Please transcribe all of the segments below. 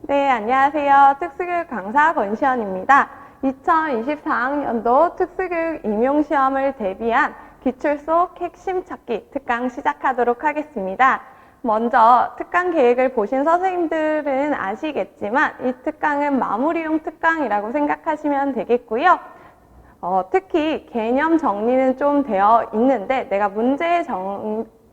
네, 안녕하세요. 특수교육 강사 권시연입니다. 2024학년도 특수교육 임용시험을 대비한 기출 속 핵심 찾기 특강 시작하도록 하겠습니다. 먼저 특강 계획을 보신 선생님들은 아시겠지만 이 특강은 마무리용 특강이라고 생각하시면 되겠고요. 특히 개념 정리는 좀 되어 있는데 내가 문제에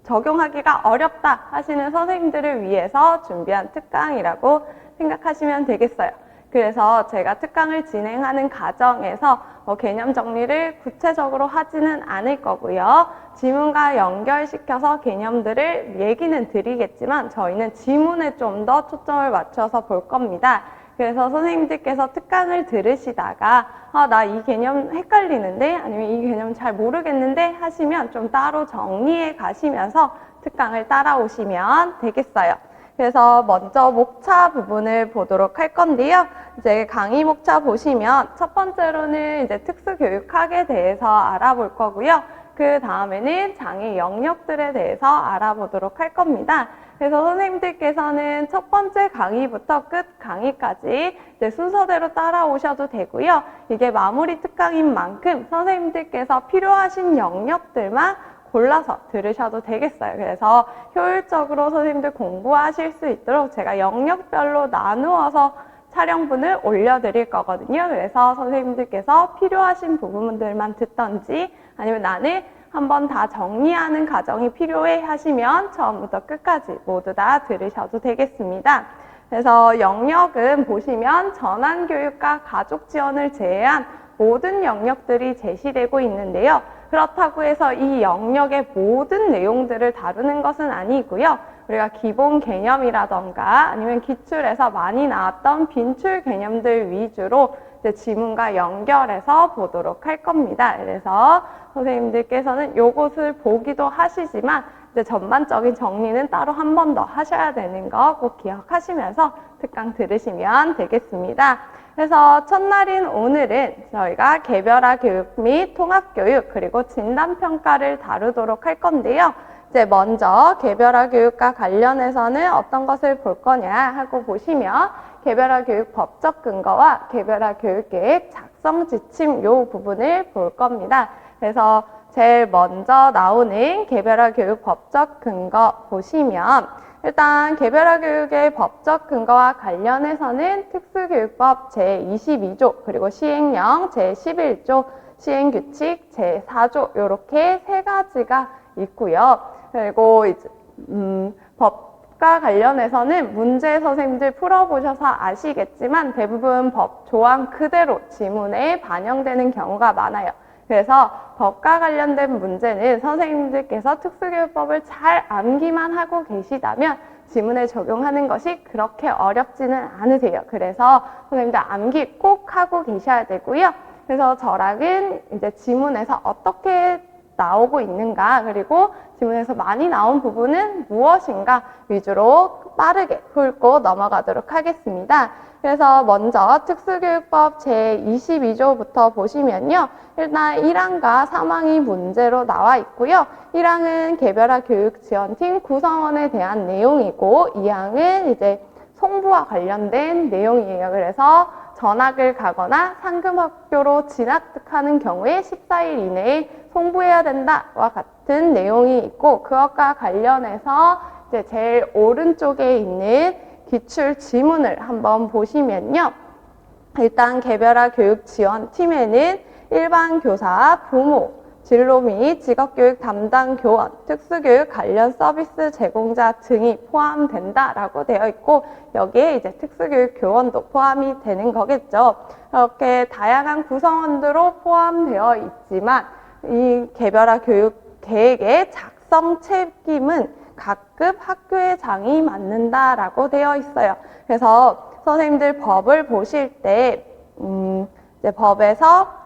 적용하기가 어렵다 하시는 선생님들을 위해서 준비한 특강이라고 생각하시면 되겠어요. 그래서 제가 특강을 진행하는 과정에서 개념 정리를 구체적으로 하지는 않을 거고요. 지문과 연결시켜서 개념들을 얘기는 드리겠지만 저희는 지문에 좀 더 초점을 맞춰서 볼 겁니다. 그래서 선생님들께서 특강을 들으시다가 나 이 개념 헷갈리는데 아니면 이 개념 잘 모르겠는데 하시면 좀 따로 정리해 가시면서 특강을 따라오시면 되겠어요. 그래서 먼저 목차 부분을 보도록 할 건데요. 이제 강의 목차 보시면 첫 번째로는 이제 특수교육학에 대해서 알아볼 거고요. 그 다음에는 장애 영역들에 대해서 알아보도록 할 겁니다. 그래서 선생님들께서는 첫 번째 강의부터 끝 강의까지 이제 순서대로 따라오셔도 되고요. 이게 마무리 특강인 만큼 선생님들께서 필요하신 영역들만 골라서 들으셔도 되겠어요. 그래서 효율적으로 선생님들 공부하실 수 있도록 제가 영역별로 나누어서 촬영분을 올려드릴 거거든요. 그래서 선생님들께서 필요하신 부분들만 듣던지 아니면 나는 한번 다 정리하는 과정이 필요해 하시면 처음부터 끝까지 모두 다 들으셔도 되겠습니다. 그래서 영역은 보시면 전환교육과 가족지원을 제외한 모든 영역들이 제시되고 있는데요. 그렇다고 해서 이 영역의 모든 내용들을 다루는 것은 아니고요. 우리가 기본 개념이라던가 아니면 기출에서 많이 나왔던 빈출 개념들 위주로 이제 지문과 연결해서 보도록 할 겁니다. 그래서 선생님들께서는 요것을 보기도 하시지만 이제 전반적인 정리는 따로 한 번 더 하셔야 되는 거 꼭 기억하시면서 특강 들으시면 되겠습니다. 그래서 첫날인 오늘은 저희가 개별화 교육 및 통합교육 그리고 진단평가를 다루도록 할 건데요. 이제 먼저 개별화 교육과 관련해서는 어떤 것을 볼 거냐 하고 보시면 개별화 교육 법적 근거와 개별화 교육계획 작성 지침 요 부분을 볼 겁니다. 그래서 제일 먼저 나오는 개별화 교육 법적 근거 보시면 일단 개별화 교육의 법적 근거와 관련해서는 특수교육법 제22조 그리고 시행령 제11조 시행규칙 제4조 이렇게 세 가지가 있고요. 그리고 이제 법과 관련해서는 문제 선생님들 풀어보셔서 아시겠지만 대부분 법 조항 그대로 지문에 반영되는 경우가 많아요. 그래서 법과 관련된 문제는 선생님들께서 특수교육법을 잘 암기만 하고 계시다면 지문에 적용하는 것이 그렇게 어렵지는 않으세요. 그래서 선생님들 암기 꼭 하고 계셔야 되고요. 그래서 저랑은 이제 지문에서 어떻게 나오고 있는가 그리고 지문에서 많이 나온 부분은 무엇인가 위주로 빠르게 훑고 넘어가도록 하겠습니다. 그래서 먼저 특수교육법 제22조부터 보시면요. 일단 1항과 3항이 문제로 나와 있고요. 1항은 개별화 교육지원팀 구성원에 대한 내용이고 2항은 이제 송부와 관련된 내용이에요. 그래서 전학을 가거나 상금학교로 진학하는 경우에 14일 이내에 송부해야 된다와 같은 내용이 있고 그것과 관련해서 이제 제일 오른쪽에 있는 기출 지문을 한번 보시면요. 일단 개별화 교육지원팀에는 일반 교사, 부모, 진로 및 직업교육 담당 교원, 특수교육 관련 서비스 제공자 등이 포함된다라고 되어 있고 여기에 이제 특수교육 교원도 포함이 되는 거겠죠. 이렇게 다양한 구성원들로 포함되어 있지만 이 개별화 교육 계획의 작성 책임은 각급 학교의 장이 맡는다라고 되어 있어요. 그래서 선생님들 법을 보실 때 이제 법에서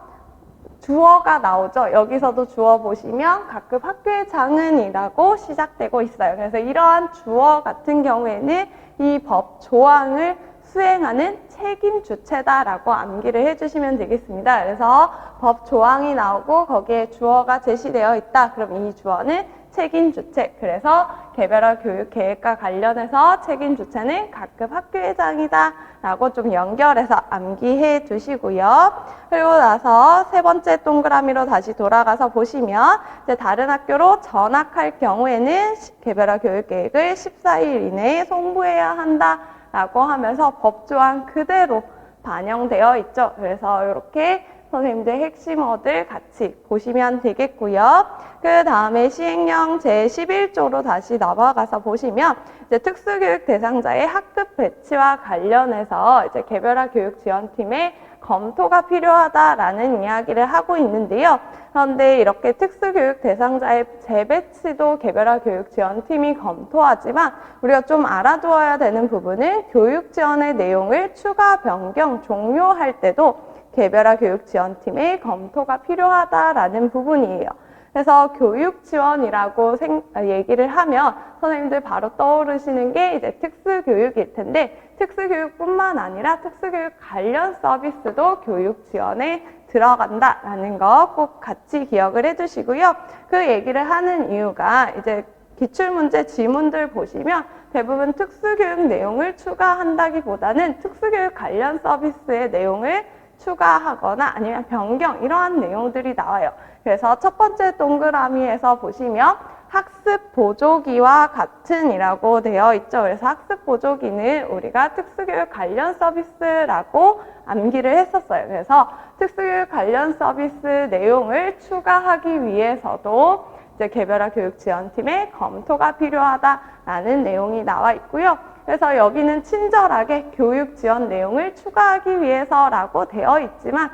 주어가 나오죠. 여기서도 주어 보시면 각급 학교의 장은 이라고 시작되고 있어요. 그래서 이러한 주어 같은 경우에는 이 법 조항을 수행하는 책임 주체다라고 암기를 해주시면 되겠습니다. 그래서 법 조항이 나오고 거기에 주어가 제시되어 있다. 그럼 이 주어는 책임 주체. 그래서 개별화 교육 계획과 관련해서 책임 주체는 각급 학교회장이다 라고 좀 연결해서 암기해 두시고요. 그리고 나서 세 번째 동그라미로 다시 돌아가서 보시면 이제 다른 학교로 전학할 경우에는 개별화 교육 계획을 14일 이내에 송부해야 한다 라고 하면서 법조항 그대로 반영되어 있죠. 그래서 이렇게 선생님들 핵심어들 같이 보시면 되겠고요. 그 다음에 시행령 제11조로 다시 넘어가서 보시면 이제 특수교육 대상자의 학급 배치와 관련해서 이제 개별화 교육 지원팀의 검토가 필요하다라는 이야기를 하고 있는데요. 그런데 이렇게 특수교육 대상자의 재배치도 개별화 교육 지원팀이 검토하지만 우리가 좀 알아두어야 되는 부분은 교육 지원의 내용을 추가 변경 종료할 때도 개별화 교육 지원팀의 검토가 필요하다라는 부분이에요. 그래서 교육 지원이라고 얘기를 하면 선생님들 바로 떠오르시는 게 이제 특수교육일 텐데 특수교육뿐만 아니라 특수교육 관련 서비스도 교육 지원에 들어간다라는 거 꼭 같이 기억을 해두시고요. 그 얘기를 하는 이유가 이제 기출문제 지문들 보시면 대부분 특수교육 내용을 추가한다기보다는 특수교육 관련 서비스의 내용을 추가하거나 아니면 변경 이러한 내용들이 나와요. 그래서 첫 번째 동그라미에서 보시면 학습 보조기와 같은이라고 되어 있죠. 그래서 학습 보조기는 우리가 특수교육 관련 서비스라고 암기를 했었어요. 그래서 특수교육 관련 서비스 내용을 추가하기 위해서도 이제 개별화 교육 지원팀의 검토가 필요하다라는 내용이 나와 있고요. 그래서 여기는 친절하게 교육 지원 내용을 추가하기 위해서라고 되어 있지만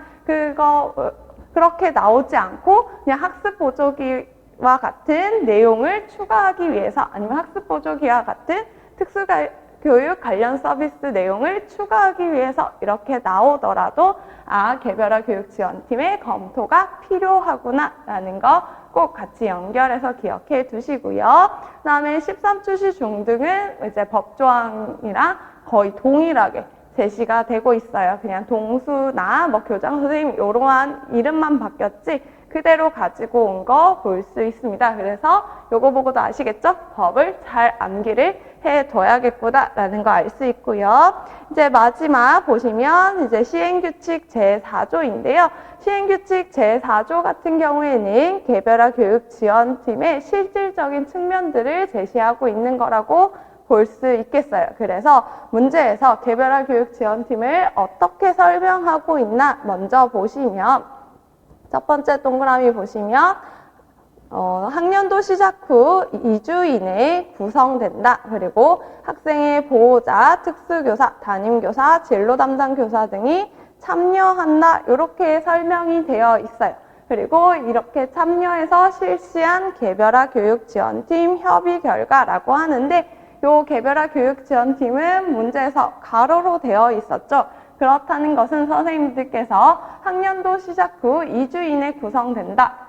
그렇게 나오지 않고 그냥 학습 보조기와 같은 내용을 추가하기 위해서 아니면 학습 보조기와 같은 특수교육 관련 서비스 내용을 추가하기 위해서 이렇게 나오더라도 개별화 교육 지원팀의 검토가 필요하구나 라는 거 꼭 같이 연결해서 기억해 두시고요. 그 다음에 13추시 중등은 이제 법조항이랑 거의 동일하게 제시가 되고 있어요. 그냥 동수나 교장 선생님 이러한 이름만 바뀌었지 그대로 가지고 온 거 볼 수 있습니다. 그래서 요거 보고도 아시겠죠? 법을 잘 암기를 해둬야겠구나라는 거 알 수 있고요. 이제 마지막 보시면 이제 시행규칙 제4조인데요. 시행규칙 제4조 같은 경우에는 개별화 교육 지원팀의 실질적인 측면들을 제시하고 있는 거라고 볼 수 있겠어요. 그래서 문제에서 개별화 교육 지원팀을 어떻게 설명하고 있나 먼저 보시면 첫 번째 동그라미 보시면 학년도 시작 후 2주 이내에 구성된다. 그리고 학생의 보호자, 특수교사, 담임교사, 진로 담당 교사 등이 참여한다. 이렇게 설명이 되어 있어요. 그리고 이렇게 참여해서 실시한 개별화 교육 지원팀 협의 결과라고 하는데 이 개별화 교육 지원팀은 문제에서 가로로 되어 있었죠. 그렇다는 것은 선생님들께서 학년도 시작 후 2주 이내 구성된다.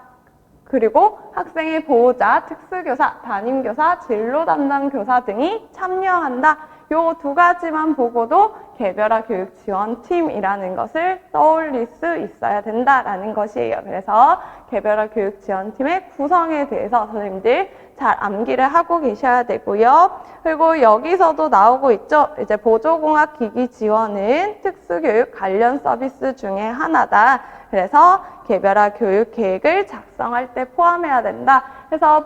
그리고 학생의 보호자, 특수교사, 담임교사, 진로 담당 교사 등이 참여한다. 요 두 가지만 보고도 개별화 교육 지원팀이라는 것을 떠올릴 수 있어야 된다라는 것이에요. 그래서 개별화 교육 지원팀의 구성에 대해서 선생님들 잘 암기를 하고 계셔야 되고요. 그리고 여기서도 나오고 있죠. 이제 보조공학 기기 지원은 특수교육 관련 서비스 중에 하나다. 그래서 개별화 교육 계획을 작성할 때 포함해야 된다. 그래서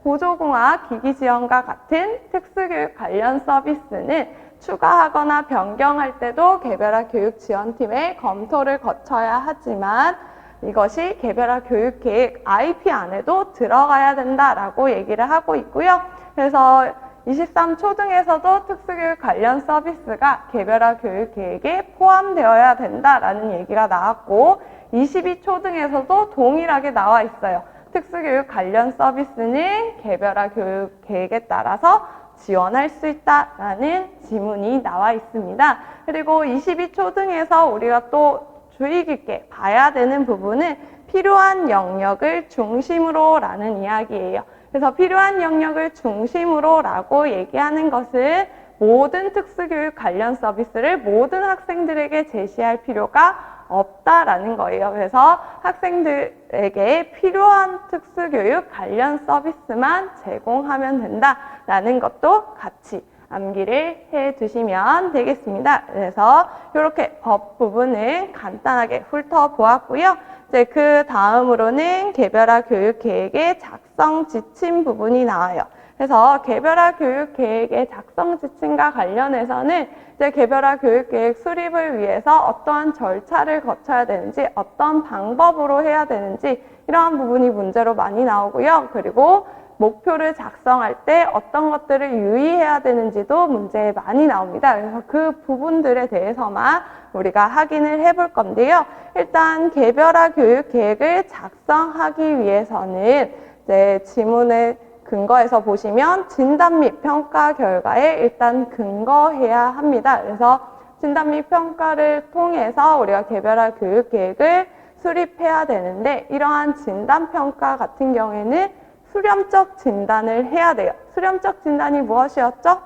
보조공학 기기 지원과 같은 특수교육 관련 서비스는 추가하거나 변경할 때도 개별화 교육 지원팀의 검토를 거쳐야 하지만 이것이 개별화 교육 계획 IP 안에도 들어가야 된다라고 얘기를 하고 있고요. 그래서 23초등에서도 특수교육 관련 서비스가 개별화 교육 계획에 포함되어야 된다라는 얘기가 나왔고 22초등에서도 동일하게 나와 있어요. 특수교육 관련 서비스는 개별화 교육 계획에 따라서 지원할 수 있다라는 지문이 나와 있습니다. 그리고 22초등에서 우리가 또 주의 깊게 봐야 되는 부분은 필요한 영역을 중심으로 라는 이야기예요. 그래서 필요한 영역을 중심으로 라고 얘기하는 것은 모든 특수교육 관련 서비스를 모든 학생들에게 제시할 필요가 없다라는 거예요. 그래서 학생들에게 필요한 특수교육 관련 서비스만 제공하면 된다라는 것도 같이 암기를 해 두시면 되겠습니다. 그래서 이렇게 법 부분을 간단하게 훑어보았고요. 이제 그 다음으로는 개별화 교육 계획의 작성 지침 부분이 나와요. 그래서 개별화 교육 계획의 작성 지침과 관련해서는 이제 개별화 교육 계획 수립을 위해서 어떠한 절차를 거쳐야 되는지, 어떤 방법으로 해야 되는지 이러한 부분이 문제로 많이 나오고요. 그리고 목표를 작성할 때 어떤 것들을 유의해야 되는지도 문제에 많이 나옵니다. 그래서 그 부분들에 대해서만 우리가 확인을 해볼 건데요. 일단 개별화 교육 계획을 작성하기 위해서는 이제 지문을 근거에서 보시면 진단 및 평가 결과에 일단 근거해야 합니다. 그래서 진단 및 평가를 통해서 우리가 개별화 교육 계획을 수립해야 되는데 이러한 진단 평가 같은 경우에는 수렴적 진단을 해야 돼요. 수렴적 진단이 무엇이었죠?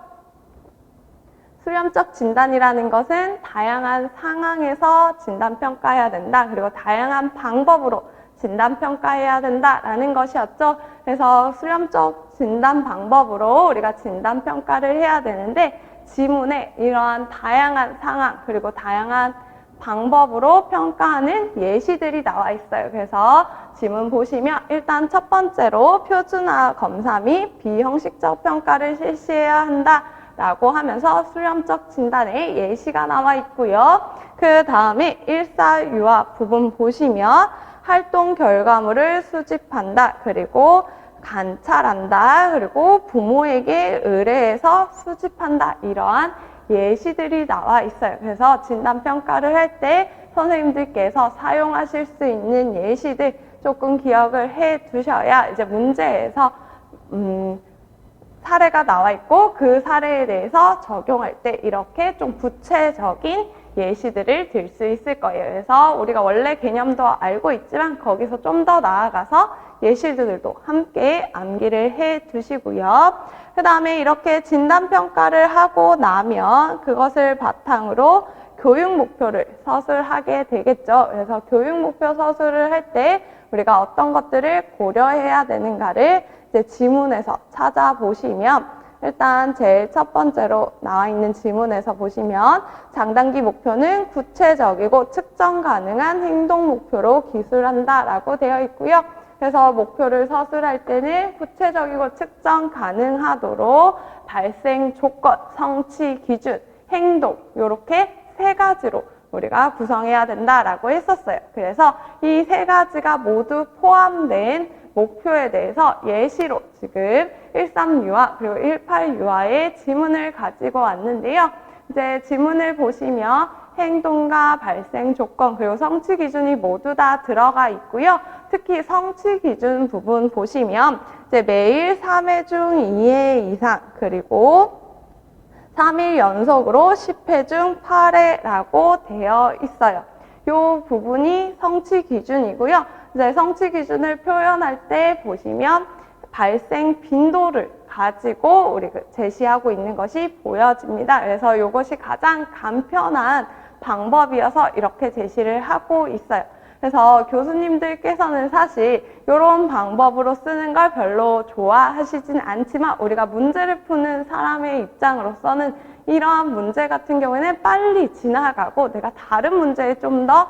수렴적 진단이라는 것은 다양한 상황에서 진단 평가해야 된다. 그리고 다양한 방법으로 진단 평가해야 된다라는 것이었죠. 그래서 수렴적 진단 방법으로 우리가 진단 평가를 해야 되는데 지문에 이러한 다양한 상황 그리고 다양한 방법으로 평가하는 예시들이 나와 있어요. 그래서 지문 보시면 일단 첫 번째로 표준화 검사 및 비형식적 평가를 실시해야 한다라고 하면서 수렴적 진단의 예시가 나와 있고요. 그 다음에 일사유아 부분 보시면 활동 결과물을 수집한다. 그리고 관찰한다. 그리고 부모에게 의뢰해서 수집한다. 이러한 예시들이 나와 있어요. 그래서 진단평가를 할 때 선생님들께서 사용하실 수 있는 예시들 조금 기억을 해 두셔야 이제 문제에서 사례가 나와 있고 그 사례에 대해서 적용할 때 이렇게 좀 구체적인 예시들을 들 수 있을 거예요. 그래서 우리가 원래 개념도 알고 있지만 거기서 좀 더 나아가서 예시들도 함께 암기를 해 두시고요. 그 다음에 이렇게 진단평가를 하고 나면 그것을 바탕으로 교육 목표를 서술하게 되겠죠. 그래서 교육 목표 서술을 할 때 우리가 어떤 것들을 고려해야 되는가를 이제 지문에서 찾아보시면 일단 제일 첫 번째로 나와 있는 지문에서 보시면 장단기 목표는 구체적이고 측정 가능한 행동 목표로 기술한다라고 되어 있고요. 그래서 목표를 서술할 때는 구체적이고 측정 가능하도록 발생 조건, 성취 기준, 행동 이렇게 세 가지로 우리가 구성해야 된다라고 했었어요. 그래서 이 세 가지가 모두 포함된 목표에 대해서 예시로 지금 13유아 그리고 18유아의 지문을 가지고 왔는데요. 이제 지문을 보시면 행동과 발생 조건 그리고 성취 기준이 모두 다 들어가 있고요. 특히 성취 기준 부분 보시면 이제 매일 3회 중 2회 이상 그리고 3일 연속으로 10회 중 8회라고 되어 있어요. 이 부분이 성취 기준이고요. 이제 성취 기준을 표현할 때 보시면 발생 빈도를 가지고 우리가 제시하고 있는 것이 보여집니다. 그래서 이것이 가장 간편한 방법이어서 이렇게 제시를 하고 있어요. 그래서 교수님들께서는 사실 이런 방법으로 쓰는 걸 별로 좋아하시진 않지만 우리가 문제를 푸는 사람의 입장으로서는 이러한 문제 같은 경우에는 빨리 지나가고 내가 다른 문제에 좀 더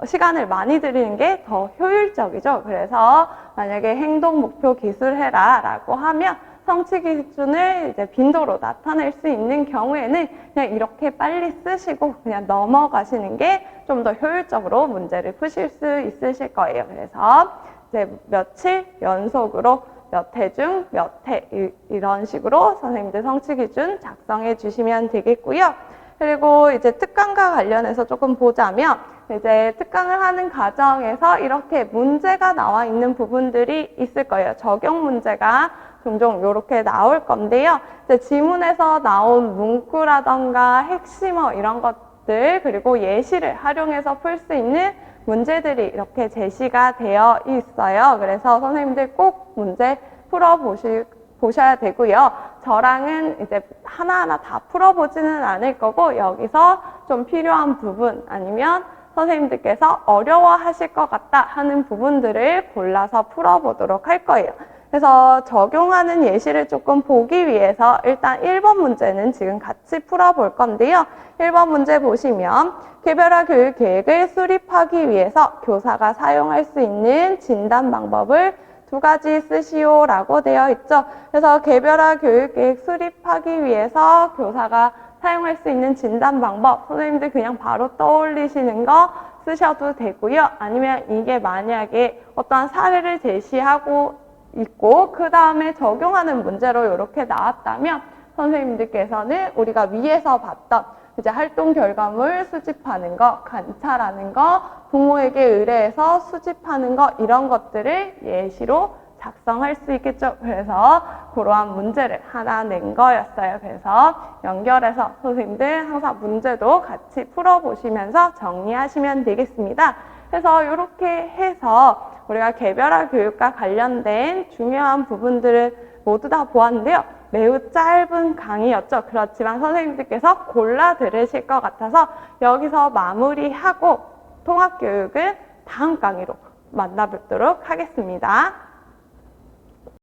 시간을 많이 들이는 게 더 효율적이죠. 그래서 만약에 행동 목표 기술해라 라고 하면 성취 기준을 이제 빈도로 나타낼 수 있는 경우에는 그냥 이렇게 빨리 쓰시고 그냥 넘어가시는 게 좀 더 효율적으로 문제를 푸실 수 있으실 거예요. 그래서 이제 며칠 연속으로 몇 회 중 몇 회 이런 식으로 선생님들 성취 기준 작성해 주시면 되겠고요. 그리고 이제 특강과 관련해서 조금 보자면 이제 특강을 하는 과정에서 이렇게 문제가 나와 있는 부분들이 있을 거예요. 적용 문제가 종종 이렇게 나올 건데요. 이제 지문에서 나온 문구라던가 핵심어 이런 것들 그리고 예시를 활용해서 풀 수 있는 문제들이 이렇게 제시가 되어 있어요. 그래서 선생님들 꼭 문제 풀어보실 보셔야 되고요. 저랑은 이제 하나하나 다 풀어보지는 않을 거고 여기서 좀 필요한 부분 아니면 선생님들께서 어려워하실 것 같다 하는 부분들을 골라서 풀어보도록 할 거예요. 그래서 적용하는 예시를 조금 보기 위해서 일단 1번 문제는 지금 같이 풀어볼 건데요. 1번 문제 보시면 개별화 교육 계획을 수립하기 위해서 교사가 사용할 수 있는 진단 방법을 2가지 쓰시오라고 되어 있죠. 그래서 개별화 교육 계획 수립하기 위해서 교사가 사용할 수 있는 진단 방법, 선생님들 그냥 바로 떠올리시는 거 쓰셔도 되고요. 아니면 이게 만약에 어떠한 사례를 제시하고 있고 그 다음에 적용하는 문제로 이렇게 나왔다면 선생님들께서는 우리가 위에서 봤던 이제 활동 결과물 수집하는 거, 관찰하는 거, 부모에게 의뢰해서 수집하는 거 이런 것들을 예시로 작성할 수 있겠죠. 그래서 그러한 문제를 하나 낸 거였어요. 그래서 연결해서 선생님들 항상 문제도 같이 풀어보시면서 정리하시면 되겠습니다. 그래서 이렇게 해서 우리가 개별화 교육과 관련된 중요한 부분들을 모두 다 보았는데요. 매우 짧은 강의였죠. 그렇지만 선생님들께서 골라 들으실 것 같아서 여기서 마무리하고 통합교육은 다음 강의로 만나뵙도록 하겠습니다.